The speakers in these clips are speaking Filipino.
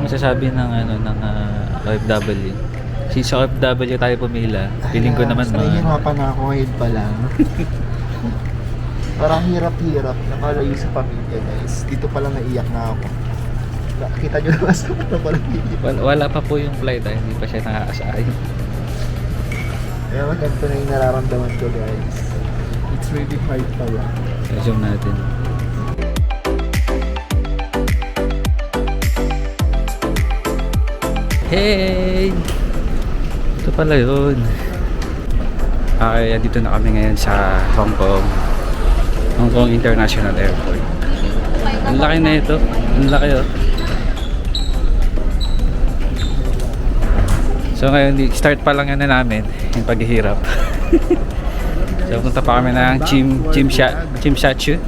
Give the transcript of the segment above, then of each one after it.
masasabi ng OFW? Since sa OFW tayo pumila, feeling ko naman nahihirapan na ako ngayon pa lang. Parang hirap-hirap, nakalayo sa pamilya guys. Dito pa lang naiyak na ako. Kita nyo naman sa mga parang wala pa po yung flight, hindi pa siya nakakasakay. Kaya ganito na yung nararamdaman ko guys. It's really hard pala. Zoom natin. Hey! Ito pala yun. Okay, dito na kami ngayon sa Hong Kong International Airport. Ang laki na ito. Ang laki oh. So ngayon, start pa lang yan na namin yung paghihirap. So punta pa kami ng Tsim Sha Tsui.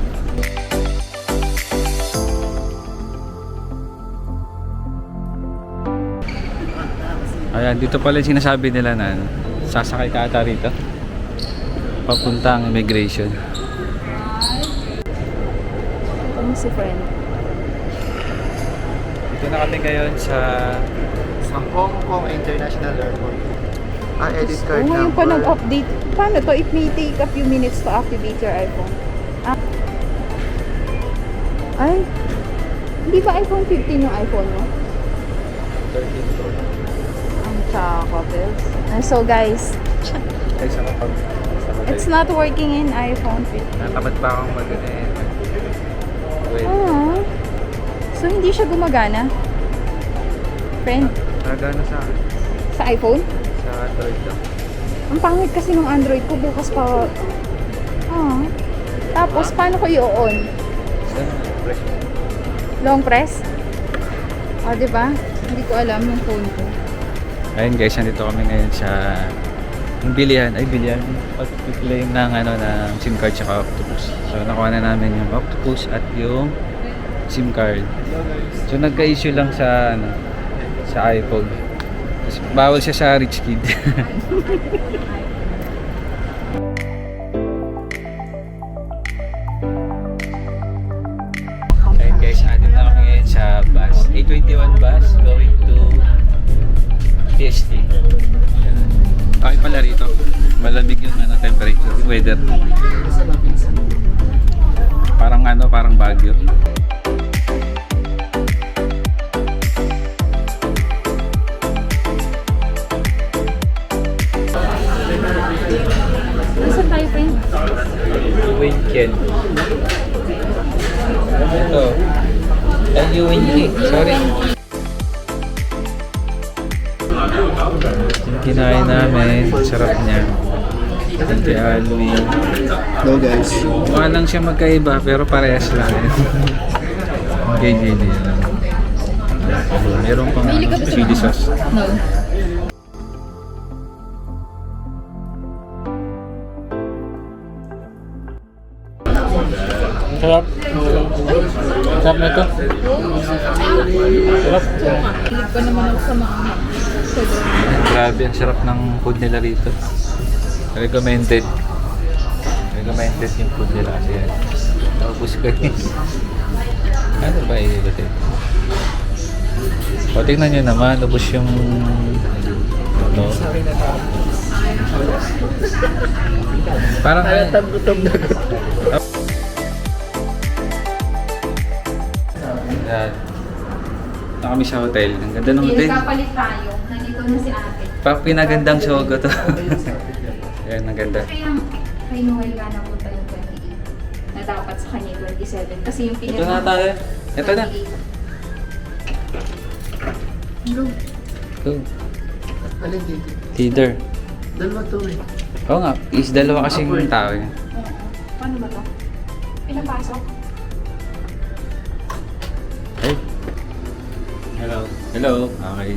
Ayan, dito pala yung sinasabi nila na sasakay ka ata rito papuntang immigration. Kung si friend. Dito na kami ngayon sa Hong Kong International Airport. Edit card Ngayon number. pa nag-update. Paano to? It may take a few minutes to activate your iPhone. Ay, hindi ba iPhone 15 yung iPhone mo? 13 Pro. Ang tsaka, Pils. So guys, Ay, sa kapag it's not working in iPhone 15. natamad pa akong wait. So hindi siya gumagana? Friend, Nagana sa akin. sa iPhone? Sa Android lang. Ang pangit kasi ng Android ko, bukas pa. Tapos, paano ko i-on? Press. Long press? Diba? Hindi ko alam yung phone ko. Ayun guys, nandito kami ngayon sa yung bilihan. Pag-claim ng ng SIM card tsaka Octopus. So nakuha na namin yung Octopus at yung SIM card. So nagka-issue lang sa sa iPhone. Kasi bawal siya sa rich kid. Ayun guys, andun na kami ngayon sa bus. A21 bus going to PST. Okay pala rito. Malamig yung temperature, yung weather. Parang Baguio. Nasaan tayo, friend? Winken. Ito. Winken. Sorry. Yung kinain namin, sarap niya. Ante Alvin. No guys. Mukha lang siya magkaiba pero parehas lang. JJD lang. Meron pang chili sauce. No. Sarap. Sarap na ito. Sarap. Hilig pa naman ako sa mga Grabe, ang sarap ng food nila rito. Recommended yung food nila kasi yan. Naubos ko yun. Ano ba ilulutin? O, tingnan nyo naman, ubos yung parang Gutom na gutom. Yan. Na kami sa hotel. Ang ganda ng hotel. Kapalit tayo. Nandito na si ate. Pinagandang sogo to. Yan, ang ganda. Kay Noel nga napunta yung 28. Na dapat sa kanya yung 27. Kasi yung Ito na tayo. Ito na. Hello. Go. Alin dito? Either. Dalawa to eh. Oo nga, is dalawa kasing tao yan. Paano ba to? Pinapasok? Hey. Hello. Hello. Okay.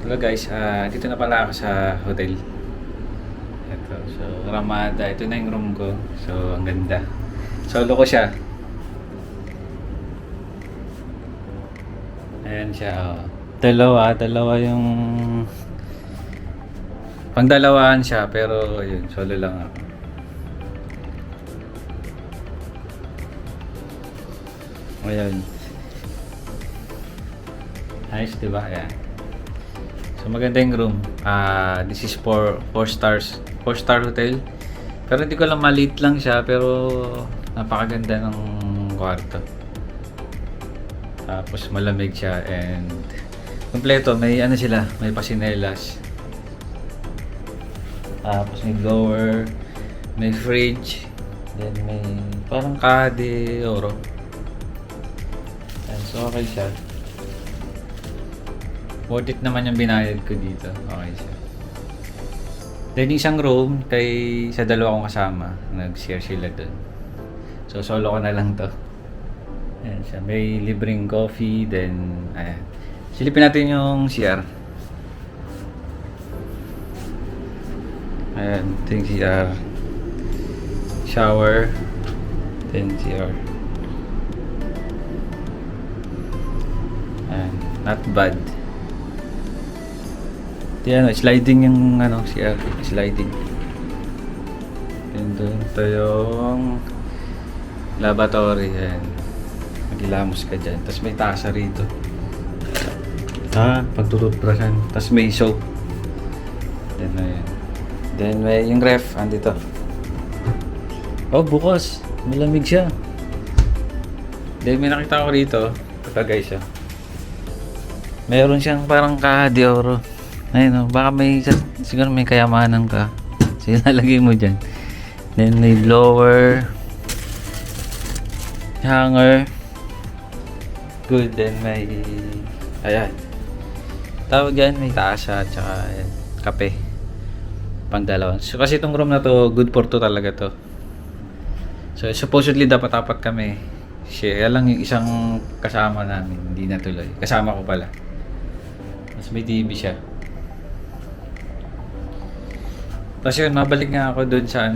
Hello guys, dito na pala ako sa hotel. Ito, so Ramada. Ito na yung room ko. So, ang ganda. Solo ko siya. Ayan siya. Oh. Dalawa yung pangdalawahan siya pero yun, solo lang ako. Ayan. Nice, di ba? Ayan. So maganda yung room. This is 4 stars. 4-star hotel. Pero hindi ko lang, maliit lang siya, pero napakaganda ng kwarto. Tapos malamig siya and kompleto, may ano sila, may pasinelas. Tapos may blower, may fridge, then may parang caja de oro. And so okay siya. Worth it naman yung binayad ko dito. Okay siya. Then isang room, sa dalawa kong kasama, nag-share sila dun. So solo ko na lang to. Ayan siya. May libreng coffee, then ayan. Silipin natin yung CR. Ayan, ito yung CR. Shower, then CR. Ayan, not bad. Yan, sliding yung CR, sliding. And doon ito yung lavatory. Ayan. Magilamos ka dyan. Tapos may tasa rito. Pagtututbrushan. Tapos may soap. Then, ayan. Then may yung ref, andito. Oh, bukas. Malamig siya. Then may nakita ko rito. Ito guys, mayroon siyang parang caja de oro. Ayun, baka siguro may kayamanan ka. Sige, nalagay mo dyan. Then may blower, hanger. Good, then may ayan. Tawag dyan, may tasa at saka ayan, kape. Pang dalawa. So, kasi itong room na to, good for 2 talaga to. So supposedly dapat apat kami. Siya lang yung isang kasama namin, hindi natuloy. Kasama ko pala. Mas may TV siya. Tapos yun, mabalik nga ako doon sa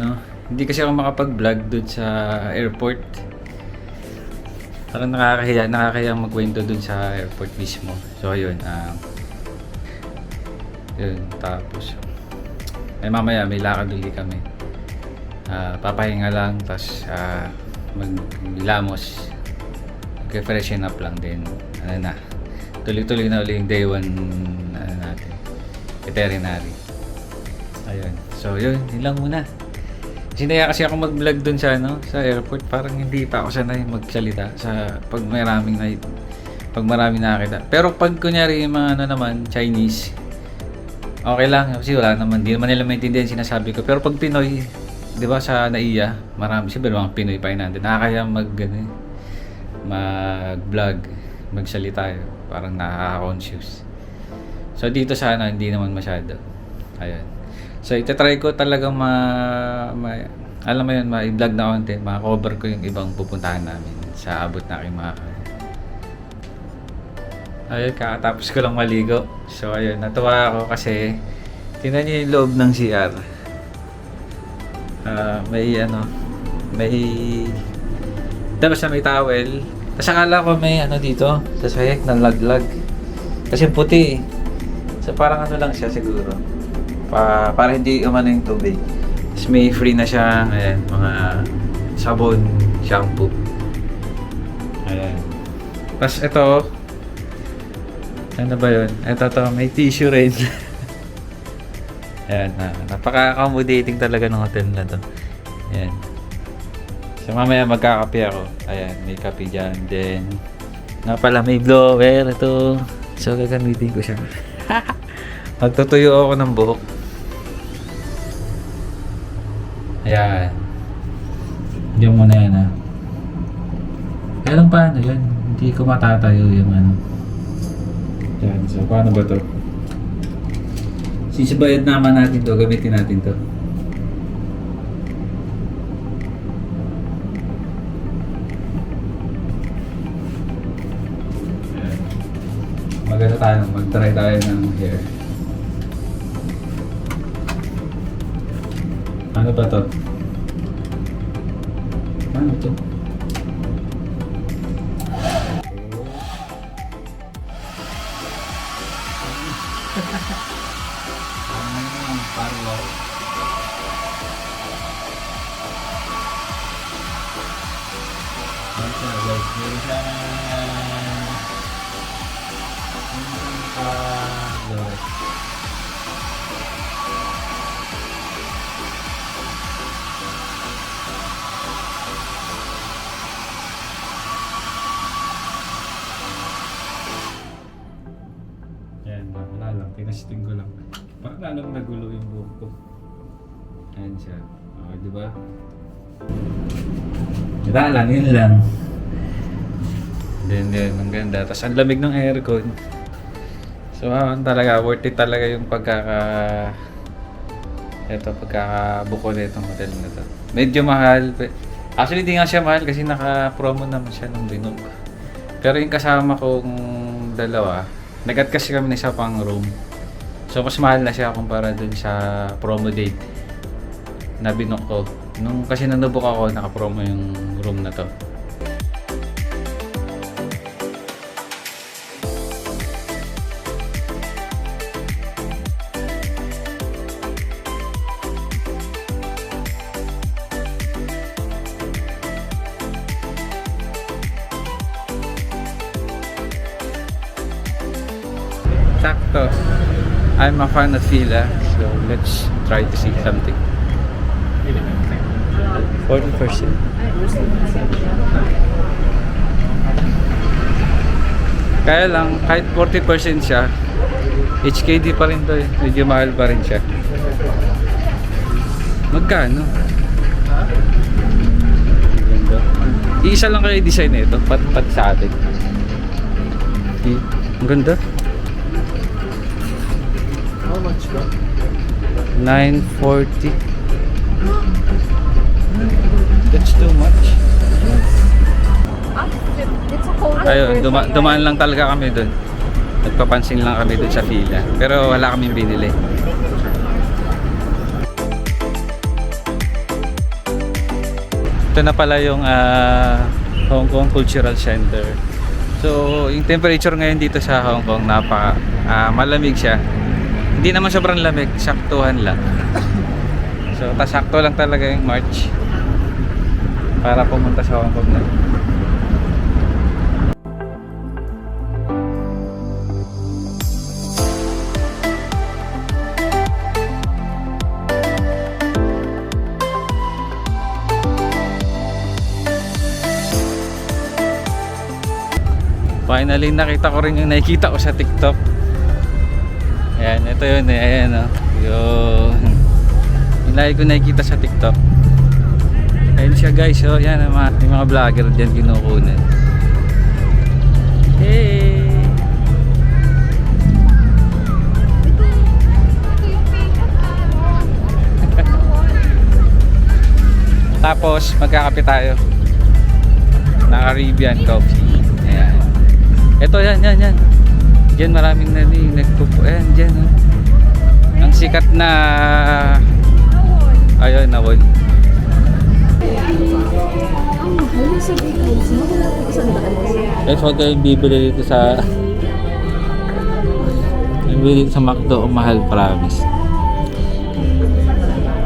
hindi kasi ako makapag-vlog doon sa airport. Parang nakakahiya magkwento doon sa airport mismo. So yun, yun, tapos mamaya may lakad ulit kami. Papahinga lang, tapos maglamos, mag-freshen up lang din. Tuloy-tuloy na ulit yung day 1 natin, veterinary. Ayun. So yun lang muna. Sinaya kasi ako mag-vlog dun sa airport. Parang hindi pa ako sanay magsalita sa pag maraming nakakita. Pero pag kunyari yung mga naman Chinese, okay lang kasi wala naman, di naman nila maintindihan sinasabi ko. Pero pag Pinoy, 'di ba sa NAIA, marami siyempre mga Pinoy pa natin. Nakakaya mag-vlog, magsalita parang nakaka-conscious. So dito sana hindi naman masyado. Ayun. So, itatry ko talagang alam mo yun, ma-vlog na konti, ma-cover ko yung ibang pupuntahan namin sa abot na aking mga kaya. Ayun, kakatapos ko lang maligo. So, ayun, natuwa ako kasi tingnan niyo yung loob ng CR. Tapos na may towel. Tapos akala ko may dito, sa sahig na laglag. Kasi puti. So, parang lang siya siguro. Para hindi umano yung tubig. Tapos may free na siyang mga sabon, shampoo. Ayan. Tapos ito, ano ba yun? Ito may tissue rin. Ayan, napaka-accommodating talaga ng hotel na to. Ayan. So mamaya magkakape ako. Ayan, may kape dyan. Then, may blower. Ito. So gagamitin ko siya. Magtutuyo ako ng buhok. Ayan. Diyan muna yan Kaya lang paano yun? Hindi ko matatayo yung Ayan. So paano ba to? Sisibayad naman natin to. Gamitin natin to. Ayan. Mag-try tayo ng hair. Ano ba to? Ano to? Parlo. Guys, meron siyang Lowest. Yan, wala lang. Tinasting ko lang. Parang alam nagulo yung buhok ko. Ayan siya. Okay, di ba? Wala lang, yun lang. Then, ang ganda. Tapos ang lamig ng aircon. So, talaga, worth it talaga yung pagkakabuko na itong hotel na to. Medyo mahal. Actually, di nga siya mahal kasi naka-promo naman siya ng Binog. Pero yung kasama kong dalawa, nag-at kasi kami na isa pang room. So, mas mahal na siya kumpara dun sa promo date na binook ko. Kasi nanubok ako, naka-promo yung room na to. Sakto. I'm a fan of Fila, so let's try to see something. 40%. Kaya lang, kahit 40% siya, HKD pa rin to eh. Medyo mahal pa rin siya. Magkano? Ganda. Iisa lang kayo design nito, pat sa atin. Ang ganda. How much ba? 940. That's too much. It's a cold. Ayun, dumaan lang talaga kami doon. Nagpapansin lang kami doon sa fila. Pero wala kaming binili. Ito na pala yung Hong Kong Cultural Center. So, yung temperature ngayon dito sa Hong Kong, malamig siya. Hindi naman sobrang lamig, saktuhan lang. So, sakto lang talaga yung March para pumunta sa Hong Kong na. Finally, nakita ko rin yung nakikita ko sa TikTok. Ayan, ito yun eh. Ayan o. Yun. Yung lagi ko nakikita sa TikTok. Ayan siya guys. So, yan yung mga vlogger dyan kinukunan. Hey! Tapos, magkakape tayo. Na Caribbean coffee. Ayan. Ito, yan. Diyan maraming nagpupo. Ayan, dyan. Oh. Ang sikat na... Ayun, nawon. Guys, huwag kayong bibili dito sa... Bibili dito sa McDo. Mahal, promise.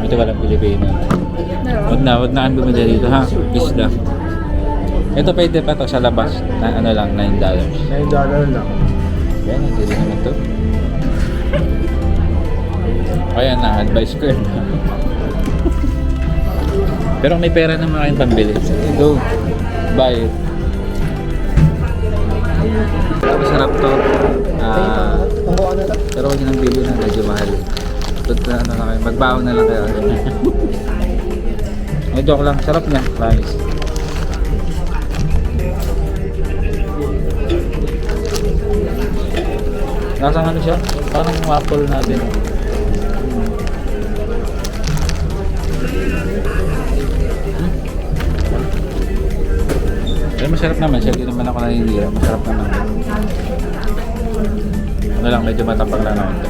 Ito walang Pilipino. Huwag na kang bumili dito, ha? Please lang. Ito pwede pa to sa labas. Na, ano lang, $9. $9 lang. Yan, hindi rin naman to. Kaya na, advice ko yun. Pero may pera naman kayong pambili. Go, buy it. Masarap to. Pero huwag nyo nang bili na, medyo mahal. Ano na kayo, magbaon na lang kayo. May joke lang, sarap niya, promise. Nasang ano siya? Parang waffle natin. Pero masarap naman siya. Hindi naman ako nanihira. Masarap naman. Ano lang, medyo matapang lang naman ito.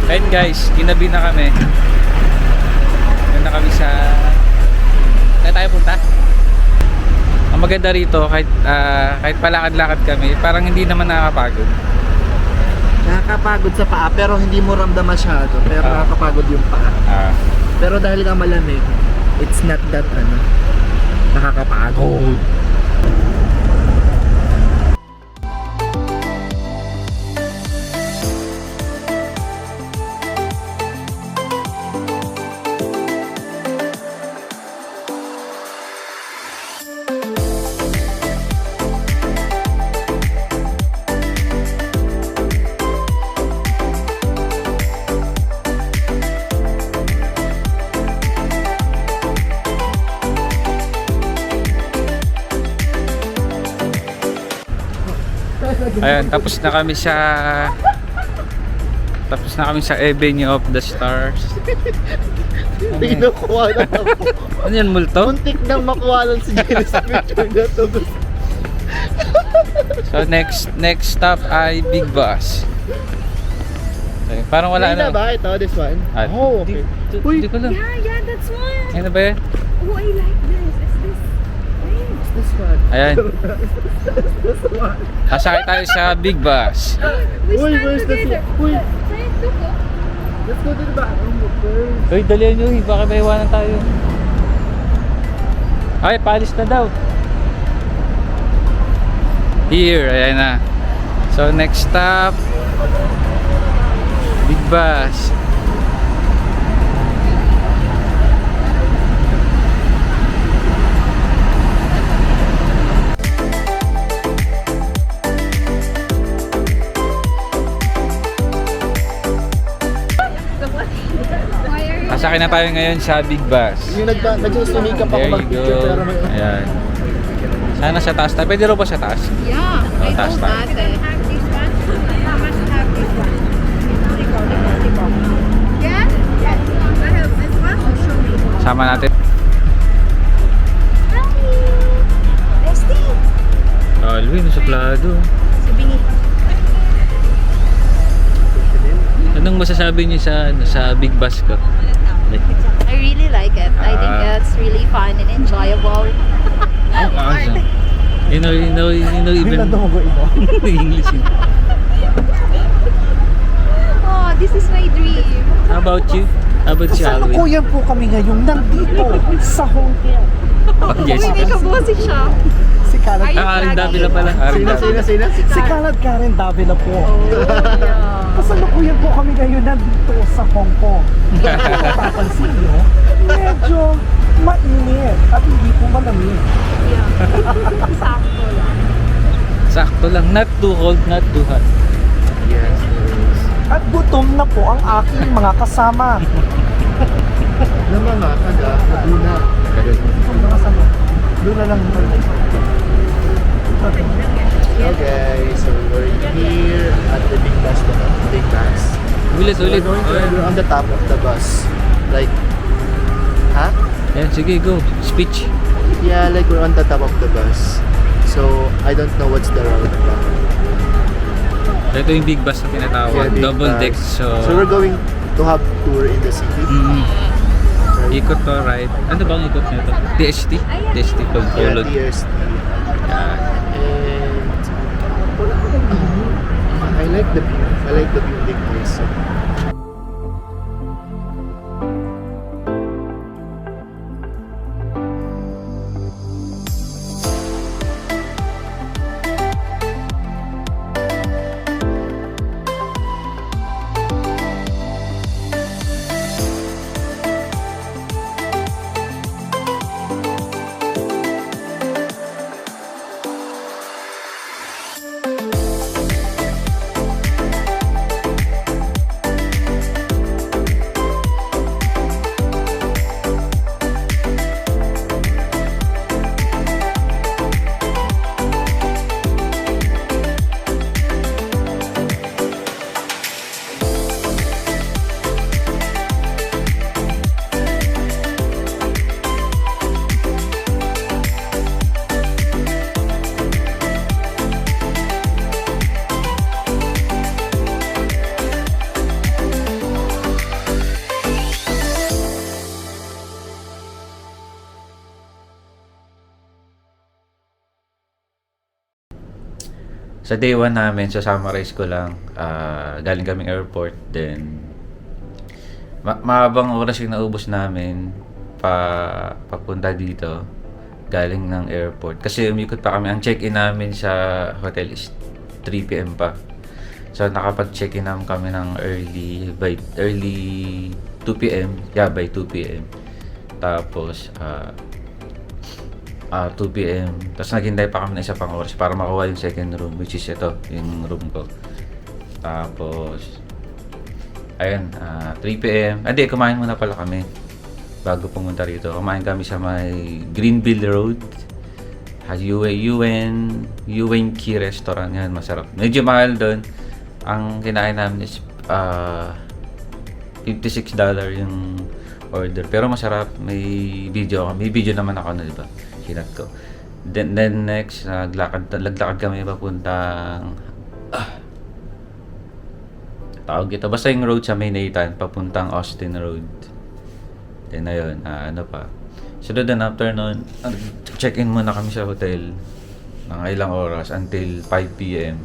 Ayun guys, ginabi na kami. Ganda kami sa... Saan tayo punta? Ang maganda rito, kahit palakad-lakad kami, parang hindi naman nakakapagod. Nakakapagod sa paa, pero hindi mo ramdam masyado. Pero nakakapagod yung paa. Pero dahil nga malamig, it's not that nakakapagod. Ayan, tapos na kami sa Avenue of the Stars. Pinukuha na ako. Ano yan, multo? Muntik nang makuha lang si Jenny sa picture na to. So next stop ay Big Bus. Okay, parang wala Wala na. ba ito? This one? Ah, Oh, okay. Uy, Di ko lang. Yeah, that's one. Ano ba yan? Oh, I like this. Is this? this one. Ayan. This one. Sasakay tayo sa Big Bus. We Uy, stand where's the together. seat? Uy. Saan to ko? Let's go to the bathroom first. Uy, dalihan nyo. Baka may iwanan tayo. Ay, palis na daw. Here, ayan na. So next stop, Big Bus. Why are you? Sasakay na tayo ngayon sa Big Bus. Yung nagsusumikap ako There you mag-picture go. pero may... Ayan. Sana sa taas tayo. Pwede rin ba sa taas? Yeah, I taas told tayo. ate. Have this one? How much have this one? Yeah? Yes. I have this one. Show me. Sama natin. Hi! Bestie! Alwin, suplado. Sabi ni. Anong masasabi niyo sa Big Bus ko? I really like it. I think Ah. it's really fun and enjoyable. Awesome. You know Hindi na even dumugo ito. English. Oh, this is my dream. How about you? How about you, Alwin? Kasalukuyan po kami ngayon nandito sa Hong Kong. Oh, Uy, may Jessica. kabosi siya. Si Kalad. Aring Davila pala. Aring Davila. Sino? Si Kalad Karen Davila po. Kasalukuyan po kami ngayon nandito sa Hong Kong. Papansin nyo, medyo mainit at hindi po malamig. Sakto lang. Sakto lang. Not too cold, not too hot. Yes. At gutom na po ang aking mga kasama. Naman nga, taga, Laguna. Ang mga kasama. Doon na lang tayo. Okay, so we're here at the Big Bus. Big Bus. Ulit, So ulit. we're on the top of the bus. Like, ha? Yan, sige, go. Speech. Yeah, like we're on the top of the bus. So, I don't know what's the route pa. Ito yung Big Bus na tinatawag. Big Double bus. deck. So we're going to have tour in the city. Right? ikot to, right? Ano bang ikot nito? TST? TST, Yeah, pagpulot. TST. Yan. And I like the view. I like the building also. Sa day 1 namin, so summarize ko lang, galing kaming airport, then mahabang oras yung naubos namin papunta dito, galing ng airport. Kasi umikot pa kami, ang check-in namin sa hotel is 3 PM pa. So nakapag-check-in naman kami ng early 2 PM, yeah, by 2 PM. Tapos 2 PM. Tapos naghintay pa kami ng isa pang oras para makuha yung second room, which is ito, yung room ko. Tapos, ayun, 3 PM. Hindi, kumain muna pala kami bago pumunta rito. Kumain kami sa may Greenville Road. Yuen Key Restaurant. Yan, masarap. Medyo mahal doon. Ang kinain namin is $56 yung order. Pero masarap. May video naman ako na, diba? Sinat ko. Then next, naglakad kami papuntang tawag ito. Basta yung road sa May Nathan, papuntang Austin Road. Then ayun, ano pa. So doon after nun, check-in muna kami sa hotel. Mga ilang oras until 5 p.m.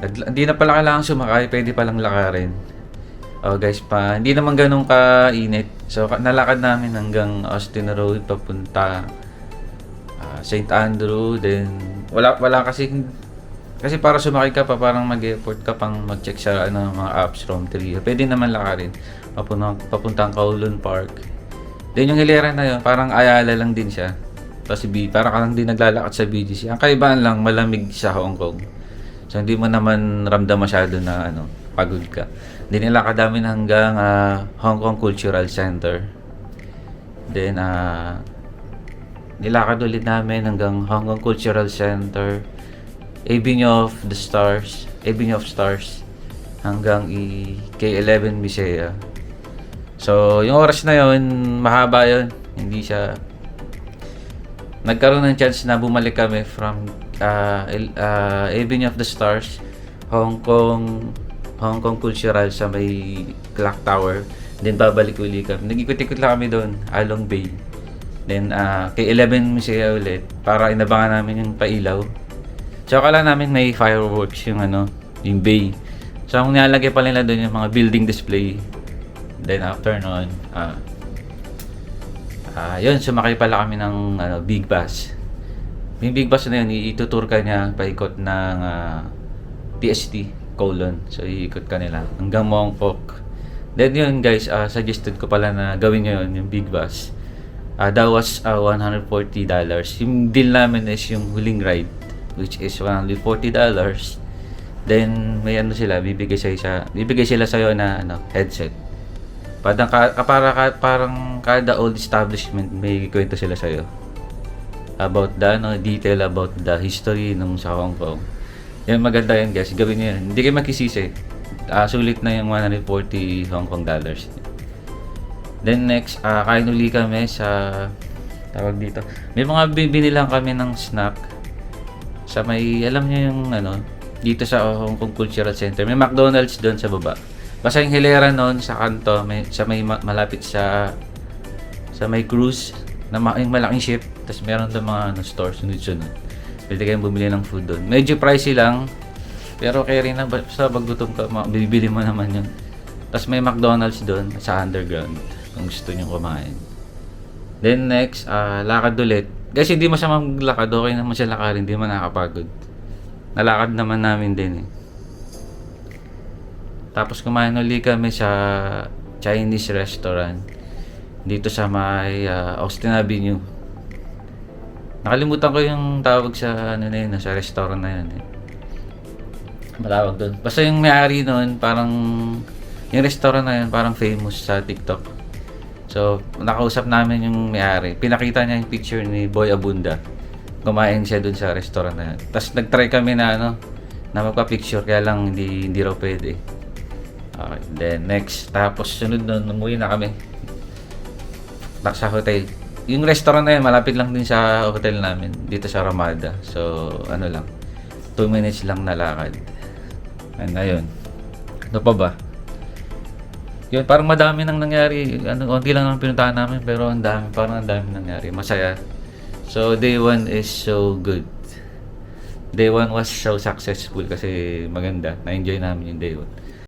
Hindi na pala kailangan sumakay, pwede palang lakarin. Guys, hindi naman ganun kainit. So nalakad namin hanggang Austin Road papunta St. Andrew. Then wala kasi para sumakay ka pa, parang mag-effort ka pang mag-check sa mga apps from 3. Pwede naman lakarin papuntang Kowloon Park. Then yung hilera na yun, parang Ayala lang din siya. Tapos parang ka lang din naglalakad sa BGC. Ang kaibahan lang, malamig sa Hong Kong. So hindi mo naman ramdam masyado na pagod ka. Then nilakad namin hanggang Hong Kong Cultural Center. Then nilakad ulit namin hanggang Hong Kong Cultural Center, Avenue of Stars hanggang K11 Misea. So yung oras na yun, mahaba yun. Hindi siya nagkaroon ng chance na bumalik kami from Avenue of the Stars, Hong Kong Cultural sa may Clock Tower. Then babalik uli kami. Nag-ikot-ikot lang kami doon, Along Bay. Then kay 11 Misea ulit para inabangan namin yung pailaw. So akala namin may fireworks yung yung bay. So ang nilalagay pa nila doon yung mga building display. Then after noon, yun, sumakay pala kami ng big bus. Yung big bus na yun, itutur ka niya paikot ng PST, Kowloon. So iikot ka nila hanggang Mongkok. Then yun guys, suggested ko pala na gawin nyo yun, yung big bus. That was $140. Yung deal namin is yung huling ride, which is $140. Then may bibigay sila sa'yo na headset. Parang kada old establishment may kwento sila sa'yo about the detail about the history nung sa Hong Kong. Yan, maganda yan guys, gawin nyo yan, hindi kayo makisisi. Sulit na yung $140 Hong Kong dollars. Then next, kain uli kami sa tawag dito, may mga bibili lang kami ng snack sa may, alam nyo yung dito sa Hong Kong Cultural Center, may McDonald's doon sa baba. Basta yung hilera noon sa kanto, may malapit sa may cruise na yung malaking ship, tapos meron doon mga stores sunod-sunod. Pwede kayong bumili ng food doon. Medyo pricey lang, pero kaya rin na sa paggutom ka, bibili mo naman yun. Tapos may McDonald's doon sa underground kung gusto nyo kumain. Then next, lakad ulit. Guys, hindi mo siya maglakad, okay naman siya lakarin, hindi man nakakapagod. Nalakad naman namin din eh. Tapos kumain ulit kami sa Chinese restaurant dito sa may Austin Avenue. Nakalimutan ko yung tawag sa sa restaurant na yun eh. Malawag doon. Basta yung may-ari noon, parang yung restaurant na yun parang famous sa TikTok. So nakausap namin yung may-ari. Pinakita niya yung picture ni Boy Abunda. Kumain siya doon sa restaurant na yun. Tapos nag-try kami na na magpa-picture, kaya lang hindi raw pwede. Okay, then next, tapos sunod nun, umuwi na kami sa hotel. Yung restaurant na yun, malapit lang din sa hotel namin, dito sa Ramada. So, lang, 2 minutes lang na lakad. And ayun, ano pa ba? Yun, parang madami nang nangyari. Konti lang ang pinuntahan namin, pero parang ang dami nangyari. Masaya. So, day 1 is so good. Day 1 was so successful kasi maganda. Na-enjoy namin yung day 1.